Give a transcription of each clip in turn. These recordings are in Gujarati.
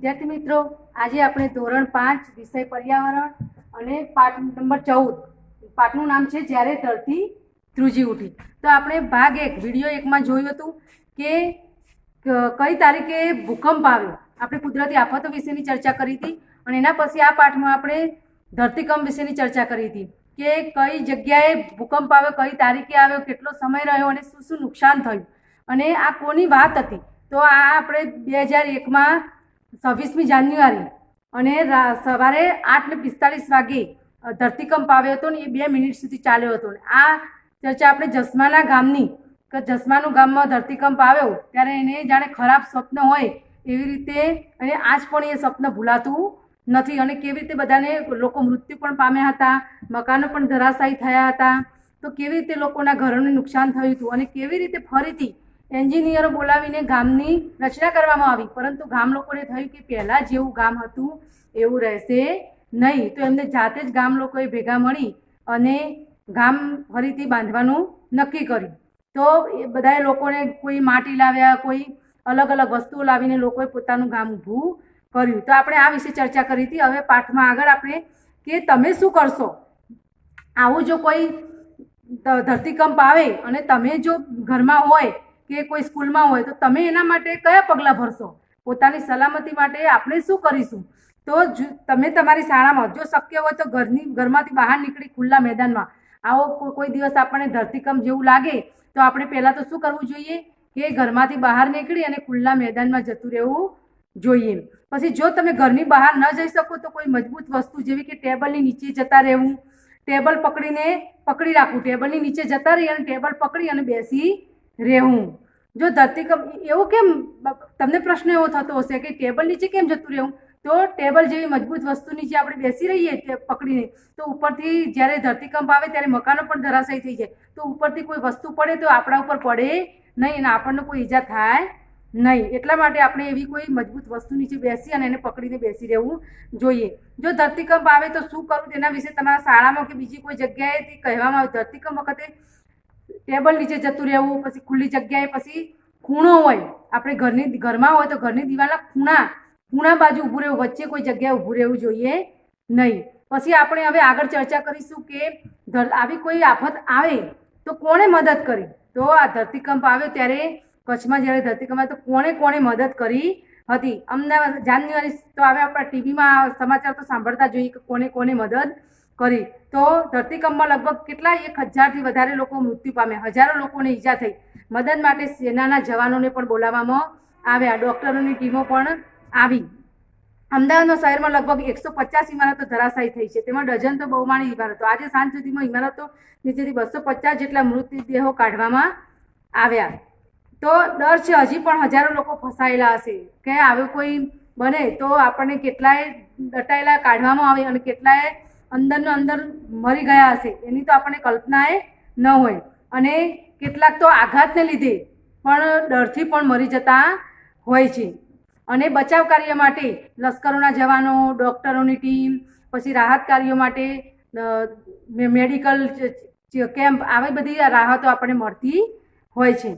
વિદ્યાર્થી મિત્રો, આજે આપણે ધોરણ 5 વિષય પર્યાવરણ અને પાઠ નંબર 14 પાઠનું નામ છે જ્યારે ધરતી ધ્રુજી ઉઠી। તો આપણે ભાગ 1 વિડિયો 1 માં જોયું હતું કે કઈ તારીખે ભૂકંપ આવ્યો। આપણે કુદરતી આફતો વિશેની ચર્ચા કરી હતી અને એના પછી આ પાઠમાં આપણે ધરતીકંપ વિશેની ચર્ચા કરી હતી કે કઈ જગ્યાએ ભૂકંપ આવ્યો, કઈ તારીખે આવ્યો, કેટલો સમય રહ્યો અને શું શું નુકસાન થયું અને આ કોની વાત હતી। તો આ આપણે 2001 માં 26મી જાન્યુઆરી અને સવારે 8:45 વાગે ધરતીકંપ આવ્યો હતો ને એ 2 મિનિટ સુધી ચાલ્યો હતો। આ ચર્ચા આપણે જસમાના ગામની કે જસમાનું ગામમાં ધરતીકંપ આવ્યો ત્યારે એને જાણે ખરાબ સ્વપ્ન હોય એવી રીતે અને આજ પણ એ સ્વપ્ન ભૂલાતું નથી અને કેવી રીતે બધાને લોકો મૃત્યુ પણ પામ્યા હતા, મકાનો પણ ધરાશાયી થયા હતા। તો કેવી રીતે લોકોના ઘરોને નુકસાન થયું હતું અને કેવી રીતે ફરીથી એન્જિનિયરો બોલાવીને ગામની રચના કરવામાં આવી, પરંતુ ગામ લોકોને થયું કે પહેલાં જેવું ગામ હતું એવું રહેશે નહીં। તો એમને જાતે જ ગામ લોકોએ ભેગા મળી અને ગામ ફરીથી બાંધવાનું નક્કી કર્યું। તો એ બધાએ લોકોને કોઈ માટી લાવ્યા, કોઈ અલગ અલગ વસ્તુઓ લાવીને લોકોએ પોતાનું ગામ ઊભું કર્યું। તો આપણે આ વિશે ચર્ચા કરી હતી। હવે પાઠમાં આગળ આપણે કે તમે શું કરશો આવું જો કોઈ ધરતીકંપ આવે અને તમે જો ઘરમાં હોય કે કોઈ સ્કૂલમાં હોય તો તમે એના માટે કયા પગલાં ભરશો, પોતાની સલામતી માટે આપણે શું કરીશું। તો તમે તમારી શાળામાં જો શક્ય હોય તો ઘરમાંથી બહાર નીકળી ખુલ્લા મેદાનમાં આવો કોઈ દિવસ આપણને ધરતીકંપ જેવું લાગે તો આપણે પહેલાં તો શું કરવું જોઈએ કે ઘરમાંથી બહાર નીકળી અને ખુલ્લા મેદાનમાં જતું રહેવું જોઈએ। પછી જો તમે ઘરની બહાર ન જઈ શકો તો કોઈ મજબૂત વસ્તુ જેવી કે ટેબલની નીચે જતા રહેવું, ટેબલ પકડી રાખવું, ટેબલની નીચે જતા રહી અને ટેબલ પકડી અને બેસી રહેવું। જો ધરતીકંપ એવું કેમ તમને પ્રશ્ન એવો થતો હશે કે ટેબલ નીચે કેમ જતું રહેવું, તો ટેબલ જેવી મજબૂત વસ્તુ નીચે આપણે બેસી રહીએ તે પકડીને તો ઉપરથી જ્યારે ધરતીકંપ આવે ત્યારે મકાનો પણ ધરાશાયી થઈ જાય, તો ઉપરથી કોઈ વસ્તુ પડે તો આપણા ઉપર પડે નહીં અને આપણને કોઈ ઈજા થાય નહીં। એટલા માટે આપણે એવી કોઈ મજબૂત વસ્તુ નીચે બેસી અને એને પકડીને બેસી રહેવું જોઈએ। જો ધરતીકંપ આવે તો શું કરવું તેના વિશે તમારા શાળામાં કે બીજી કોઈ જગ્યાએથી કહેવામાં આવે। ધરતીકંપ વખતે ટેબલ નીચે જતું રહેવું, પછી ખુલ્લી જગ્યાએ, પછી ખૂણો હોય આપણે ઘરમાં હોય તો ઘરની દિવાલના ખૂણા બાજુ ઊભું રહેવું, વચ્ચે કોઈ જગ્યાએ ઊભું રહેવું જોઈએ નહીં। પછી આપણે હવે આગળ ચર્ચા કરીશું કે આવી કોઈ આફત આવે તો કોણે મદદ કરી। તો આ ધરતીકંપ આવ્યો ત્યારે કચ્છમાં જ્યારે ધરતીકંપ આવ્યો તો કોણે મદદ કરી હતી। અમદાવાદ જાન્યુઆરી તો હવે આપણા ટીવીમાં સમાચાર તો સાંભળતા જોઈએ કે કોને મદદ કરી। તો ધરતીકંપમાં લગભગ કેટલા 1000થી વધારે લોકો મૃત્યુ પામ્યા, હજારો લોકોને ઈજા થઈ। મદદ માટે સેનાના જવાનોને પણ બોલાવવામાં આવ્યા, ડૉક્ટરોની ટીમો પણ આવી। અમદાવાદના શહેરમાં લગભગ 150 ઇમારતો ધરાશાયી થઈ છે, તેમાં ડઝન તો બહુમાળી ઇમારતો। આજે સાંજ સુધીમાં ઇમારતો નીચેથી 250 જેટલા મૃતદેહો કાઢવામાં આવ્યા। તો ડર છે હજી પણ હજારો લોકો ફસાયેલા હશે કે આવે કોઈ બને તો આપણને કેટલાય દટાયેલા કાઢવામાં આવે અને કેટલાય અંદરનો અંદર મરી ગયા હશે એની તો આપણને કલ્પનાએ ન હોય અને કેટલાક તો આઘાતને લીધે પણ ડરથી પણ મરી જતા હોય છે। અને બચાવ કાર્ય માટે લશ્કરોના જવાનો, ડૉક્ટરોની ટીમ, પછી રાહત કાર્યો માટે મેડિકલ કેમ્પ આવી બધી રાહતો આપણને મળતી હોય છે।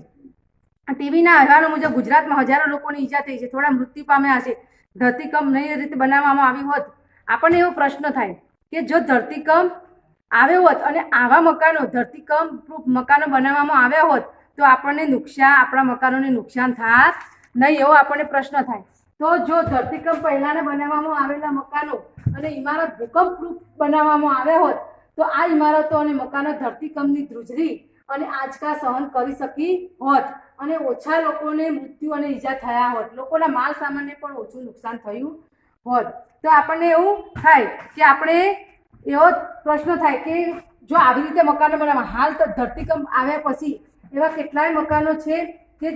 ટીવીના અહેવાલો મુજબ ગુજરાતમાં હજારો લોકોની ઈજા થઈ છે, થોડા મૃત્યુ પામ્યા હશે। ધરતીકંપ નવી રીતે બનાવવામાં આવી હોત આપણને એવો પ્રશ્ન થાય કે જો ધરતીકંપ આવ્યો હોત અને આવા મકાનો ધરતીકંપ પ્રૂફ મકાનો બનાવવામાં આવ્યા હોત તો આપણને આપણા મકાનોને નુકસાન થાત નહીં, એવો આપણને પ્રશ્ન થાય। તો જો ધરતીકંપ પહેલાંના બનાવવામાં આવેલા મકાનો અને ઇમારત ભૂકંપ પ્રૂફ બનાવવામાં આવ્યા હોત તો આ ઇમારતો અને મકાનો ધરતીકંપની ધ્રુજરી અને આંચકા સહન કરી શકી હોત અને ઓછા લોકોને મૃત્યુ અને ઈજા થયા હોત, લોકોના માલ સામાનને પણ ઓછું નુકસાન થયું હોત। તો આપણને એવું થાય કે આપણે એવો પ્રશ્ન થાય કે જો આવી રીતે મકાનો બનાવવા, હાલ તો ધરતીકંપ આવ્યા પછી એવા કેટલાય મકાનો છે કે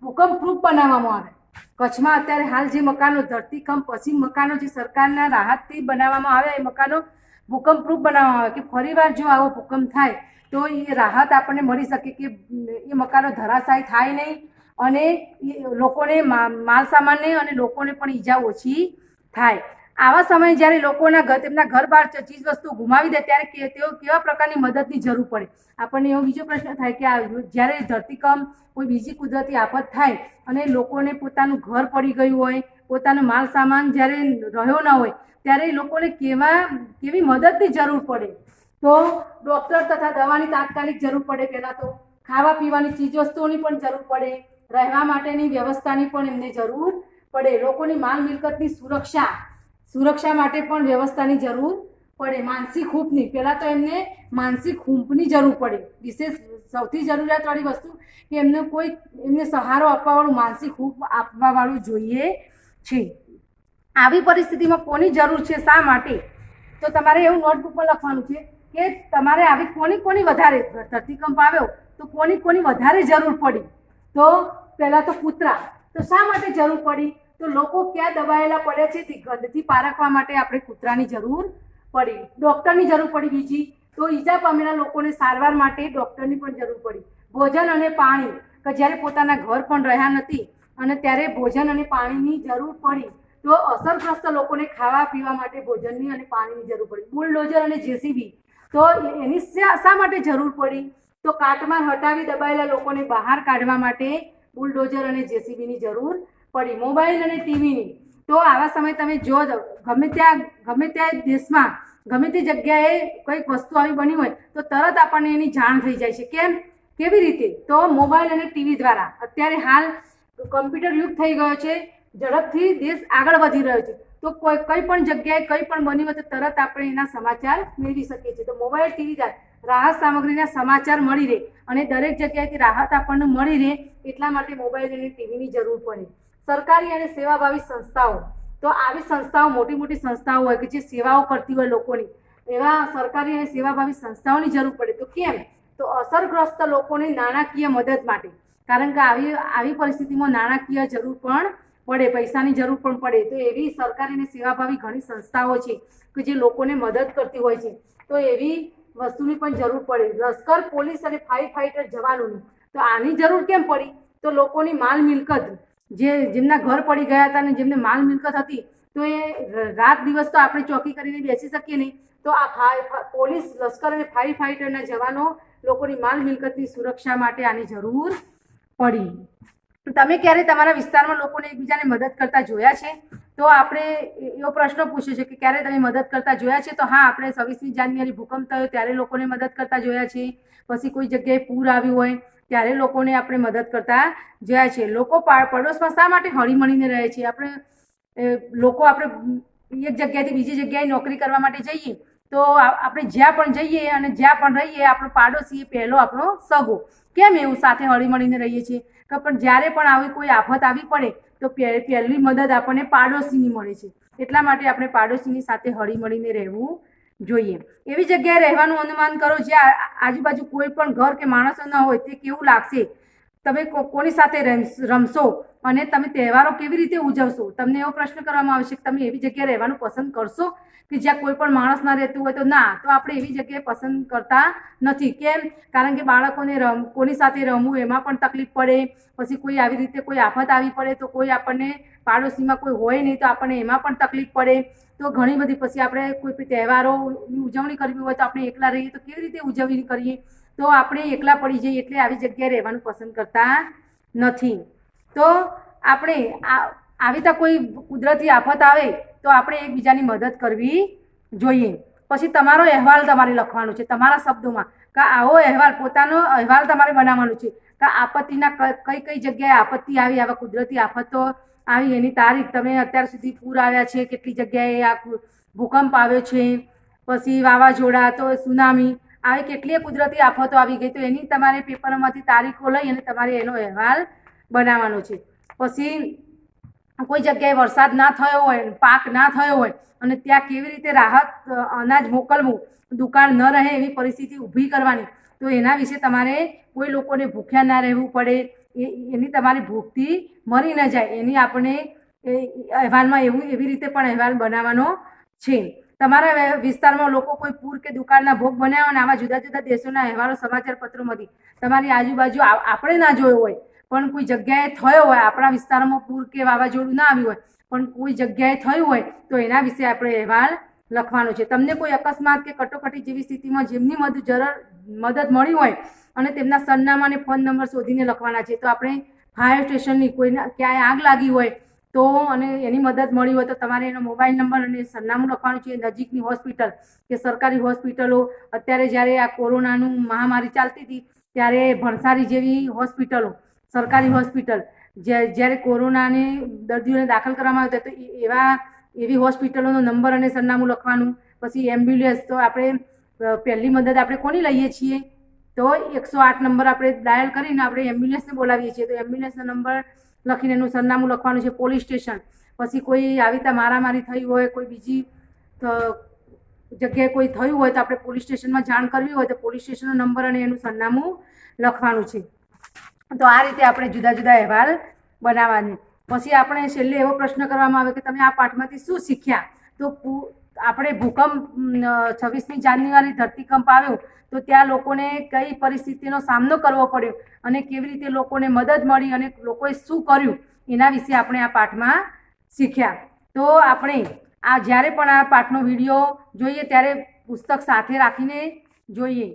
ભૂકંપ પ્રૂફ બનાવવામાં આવે। કચ્છમાં અત્યારે હાલ જે મકાનો ધરતીકંપ પછી મકાનો જે સરકારના રાહતથી બનાવવામાં આવ્યા એ મકાનો ભૂકંપ પ્રૂફ બનાવવામાં આવે કે ફરીવાર જો આવો ભૂકંપ થાય તો એ રાહત આપણને મળી શકે કે એ મકાનો ધરાશાયી થાય નહીં અને લોકોને માલ સામાનને અને લોકોને પણ ઈજા ઓછી થાય। આવા સમયે જ્યારે લોકોના તેમના ઘર બહાર ચીજ વસ્તુ ગુમાવી દે ત્યારે તેઓ કેવા પ્રકારની મદદની જરૂર પડે। આપણને એવો બીજો પ્રશ્ન થાય કે જ્યારે ધરતીકંપ કોઈ બીજી કુદરતી આફત થાય અને લોકોને પોતાનું ઘર પડી ગયું હોય પોતાનો માલ સામાન જ્યારે રહ્યો ન હોય ત્યારે એ લોકોને કેવી મદદની જરૂર પડે. તો ડૉક્ટર તથા દવાની તાત્કાલિક જરૂર પડે. પહેલાં તો ખાવા પીવાની ચીજવસ્તુઓની પણ જરૂર પડે, રહેવા માટેની વ્યવસ્થાની પણ એમને જરૂર પડે. લોકોની માલ મિલકતની સુરક્ષા માટે પણ વ્યવસ્થાની જરૂર પડે. માનસિક હૂંફની, પહેલાં તો એમને માનસિક હૂંફની જરૂર પડે. વિશેષ સૌથી જરૂરિયાતવાળી વસ્તુ કે એમને સહારો આપવાવાળું, માનસિક હૂંફ આપવાવાળું જોઈએ છે. આવી પરિસ્થિતિમાં કોની જરૂર છે, શા માટે? તો તમારે એવું નોટબુકમાં લખવાનું છે કે તમારે આવી કોની વધારે ધરતીકંપ આવ્યો તો કોની વધારે જરૂર પડી. તો પહેલાં તો કૂતરા. તો શા માટે જરૂર પડી? તો લોકો ક્યાં દબાયેલા પડ્યા છે તે ગંધથી પારખવા માટે આપણે કૂતરાની જરૂર પડી. ડૉક્ટરની જરૂર પડી. બીજી તો ઈજા પામેલા લોકોને સારવાર માટે ડૉક્ટરની પણ જરૂર પડી. ભોજન અને પાણી, કે જ્યારે પોતાના ઘર પણ રહ્યા નથી અને ત્યારે ભોજન અને પાણીની જરૂર પડી. તો અસરગ્રસ્ત લોકોને ખાવા પીવા માટે ભોજનની અને પાણીની જરૂર પડી. બુલડોઝર અને જેસીબી, તો એની શા માટે જરૂર પડી? તો કાટમાળ હટાવી દબાયેલા લોકોને બહાર કાઢવા માટે બુલડોઝર અને જેસીબીની જરૂર પડી. મોબાઈલ અને ટીવીની, તો આવા સમયે તમે જો ગમે ત્યાં દેશમાં ગમે તે જગ્યાએ કંઈક વસ્તુ આવી બની હોય તો તરત આપણને એની જાણ થઈ જાય છે. કેવી રીતે? તો મોબાઈલ અને ટીવી દ્વારા. અત્યારે હાલ કમ્પ્યુટર યુગ થઈ ગયો છે, ઝડપથી દેશ આગળ વધી રહ્યો છે. તો કંઈ પણ જગ્યાએ કંઈ પણ બન્યું હોય તો તરત આપણે એના સમાચાર મેળવી શકીએ છીએ. તો મોબાઈલ ટીવી દ્વારા રાહત સામગ્રીના સમાચાર મળી રહે અને દરેક જગ્યાએથી રાહત આપણને મળી રહે એટલા માટે મોબાઈલ અને ટીવીની જરૂર પડે. સરકારી અને સેવાભાવી સંસ્થાઓ, તો આવી સંસ્થાઓ મોટી સંસ્થાઓ હોય કે જે સેવાઓ કરતી હોય લોકોની, એવા સરકારી અને સેવાભાવી સંસ્થાઓની જરૂર પડે. તો કેમ? તો અસરગ્રસ્ત લોકોને નાણાકીય મદદ માટે. કારણ કે આવી પરિસ્થિતિમાં નાણાકીય જરૂર પણ પડે, પૈસાની જરૂર પણ પડે. તો એવી સરકારી અને સેવાભાવી ઘણી સંસ્થાઓ છે કે જે લોકોને મદદ કરતી હોય છે. તો એવી વસ્તુની પણ જરૂર પડે. લશ્કર, પોલીસ અને ફાયર ફાઈટર જવાનોની, તો આની જરૂર કેમ પડી? તો લોકોની માલ મિલકત, જેમના ઘર પડી ગયા હતા અને જેમને માલ મિલકત હતી, તો એ રાત દિવસ તો આપણે ચોકી કરીને બેસી શકીએ નહીં. તો આ પોલીસ, લશ્કર અને ફાયર ફાઈટરના જવાનો લોકોની માલ મિલકતની સુરક્ષા માટે આની જરૂર પડી. તમે ક્યારે તમારા વિસ્તારમાં લોકોને એકબીજાને મદદ કરતા જોયા છે? તો આપણે એવો પ્રશ્ન પૂછ્યો છે કે ક્યારે તમે મદદ કરતા જોયા છે? તો હા, આપણે 26મી જાન્યુઆરી ભૂકંપ થયો ત્યારે લોકોને મદદ કરતા જોયા છે. પછી કોઈ જગ્યાએ પૂર આવ્યું હોય ત્યારે લોકોને આપણે મદદ કરતા જોયા છે. લોકો પડોશમાં શા માટે હળીમળીને રહે છે? આપણે એક જગ્યાએથી બીજી જગ્યાએ નોકરી કરવા માટે જઈએ તો આપણે જ્યાં પણ જઈએ અને જ્યાં પણ રહીએ આપણો પાડોશી એ પહેલો આપણો સગો. કેમ એવું સાથે હળીમળીને રહીએ છીએ? કે પણ જ્યારે પણ આવી કોઈ આફત આવી પડે તો પહેલી મદદ આપણને પાડોશીની મળે છે. એટલા માટે આપણે પાડોશીની સાથે હળીમળીને રહેવું જોઈએ. એવી જગ્યાએ રહેવાનું અનુમાન કરો જ્યાં આજુબાજુ કોઈ પણ ઘર કે માણસો ન હોય. તે કેવું લાગશે? તમે કોની સાથે રમશો અને તમે તહેવારો કેવી રીતે ઉજવશો? તમને એવો પ્રશ્ન કરવામાં આવશે કે તમે એવી જગ્યાએ રહેવાનું પસંદ કરશો કે જ્યાં કોઈ પણ માણસ ના રહેતું હોય? તો ના, તો આપણે એવી જગ્યાએ પસંદ કરતા નથી. કેમ? કારણ કે બાળકોને કોની સાથે રમવું એમાં પણ તકલીફ પડે. પછી કોઈ આવી રીતે કોઈ આફત આવી પડે તો કોઈ આપણને પાડોશીમાં કોઈ હોય નહીં તો આપણને એમાં પણ તકલીફ પડે. તો ઘણી બધી પછી આપણે કોઈ તહેવારોની ઉજવણી કરવી હોય તો આપણે એકલા રહીએ તો કેવી રીતે ઉજવણી કરીએ? તો આપણે એકલા પડી જઈએ એટલે આવી જગ્યાએ રહેવાનું પસંદ કરતા નથી. તો આપણે આવી તો કોઈ કુદરતી આફત આવે તો આપણે એકબીજાની મદદ કરવી જોઈએ. પછી તમારો અહેવાલ તમારે લખવાનો છે તમારા શબ્દોમાં, કે આવો પોતાનો અહેવાલ તમારે બનાવવાનો છે કે આપત્તિના કઈ જગ્યાએ આપત્તિ આવી, આવા કુદરતી આફતો આવી, એની તારીખ, તમે અત્યાર સુધી પૂર આવ્યા છે, કેટલી જગ્યાએ આ ભૂકંપ આવ્યો છે, પછી વાવાઝોડા, તો સુનામી, આવી કેટલીય કુદરતી આફતો આવી ગઈ. તો એની તમારે પેપરમાંથી તારીખો લઈ અને તમારે એનો અહેવાલ બનાવવાનો છે. પછી કોઈ જગ્યાએ વરસાદ ના થયો હોય, પાક ના થયો હોય અને ત્યાં કેવી રીતે રાહત અનાજ મોકલવું, દુકાળ ન રહે એવી પરિસ્થિતિ ઊભી કરવાની. તો એના વિશે તમારે કોઈ લોકોને ભૂખ્યા ના રહેવું પડે, એની તમારી ભૂખથી મરી ન જાય એની આપણે અહેવાલમાં એવી રીતે પણ અહેવાલ બનાવવાનો છે. તમારા વિસ્તારમાં લોકો કોઈ પૂર કે દુકાળના ભોગ બન્યા હોય અને આવા જુદા જુદા દેશોના અહેવાલો સમાચાર પત્રોમાંથી તમારી આજુબાજુ આપણે ના જોયો હોય પણ કોઈ જગ્યાએ થયો હોય, આપણા વિસ્તારમાં પૂર કે વાવાઝોડું ના આવ્યું હોય પણ કોઈ જગ્યાએ થયું હોય તો એના વિશે આપણે અહેવાલ લખવાનો છે. તમને કોઈ અકસ્માત કે કટોકટી જેવી સ્થિતિમાં જેમની મદદ મળી હોય અને તેમના સરનામા અને ફોન નંબર શોધીને લખવાના છે. તો આપણે ફાયર સ્ટેશનની, કોઈને ક્યાંય આગ લાગી હોય તો અને એની મદદ મળી હોય તો તમારે એનો મોબાઈલ નંબર અને સરનામું લખવાનું છે. નજીકની હોસ્પિટલ કે સરકારી હોસ્પિટલો, અત્યારે જ્યારે આ કોરોનાનું મહામારી ચાલતી હતી ત્યારે ભણસારી જેવી હોસ્પિટલો, સરકારી હોસ્પિટલ, જ્યારે કોરોનાની દર્દીઓને દાખલ કરવામાં આવતા તો એવી હોસ્પિટલોનો નંબર અને સરનામું લખવાનું. પછી એમ્બ્યુલન્સ, તો આપણે પહેલી મદદ આપણે કોની લઈએ છીએ? તો 108 નંબર આપણે ડાયલ કરીને આપણે એમ્બ્યુલન્સને બોલાવીએ છીએ. તો એમ્બ્યુલન્સનો નંબર લખીને એનું સરનામું લખવાનું છે. પોલીસ સ્ટેશન, પછી કોઈ આવી રીતે મારામારી થઈ હોય, કોઈ બીજી જગ્યાએ કોઈ થયું હોય તો આપણે પોલીસ સ્ટેશનમાં જાણ કરવી હોય તો પોલીસ સ્ટેશનનો નંબર અને એનું સરનામું લખવાનું છે. તો આ રીતે આપણે જુદા જુદા અહેવાલ બનાવવાની. પછી આપણે છેલ્લે એવો પ્રશ્ન કરવામાં આવે કે તમે આ પાઠમાંથી શું શીખ્યા? તો આપણે ભૂકંપ 26મી જાન્યુઆરી ધરતીકંપ આવ્યો તો ત્યાં લોકોને કઈ પરિસ્થિતિનો સામનો કરવો પડ્યો અને કેવી રીતે લોકોને મદદ મળી અને લોકોએ શું કર્યું એના વિશે આપણે આ પાઠમાં શીખ્યા. તો આપણે જ્યારે પણ આ પાઠનો વિડીયો જોઈએ ત્યારે પુસ્તક સાથે રાખીને જોઈએ.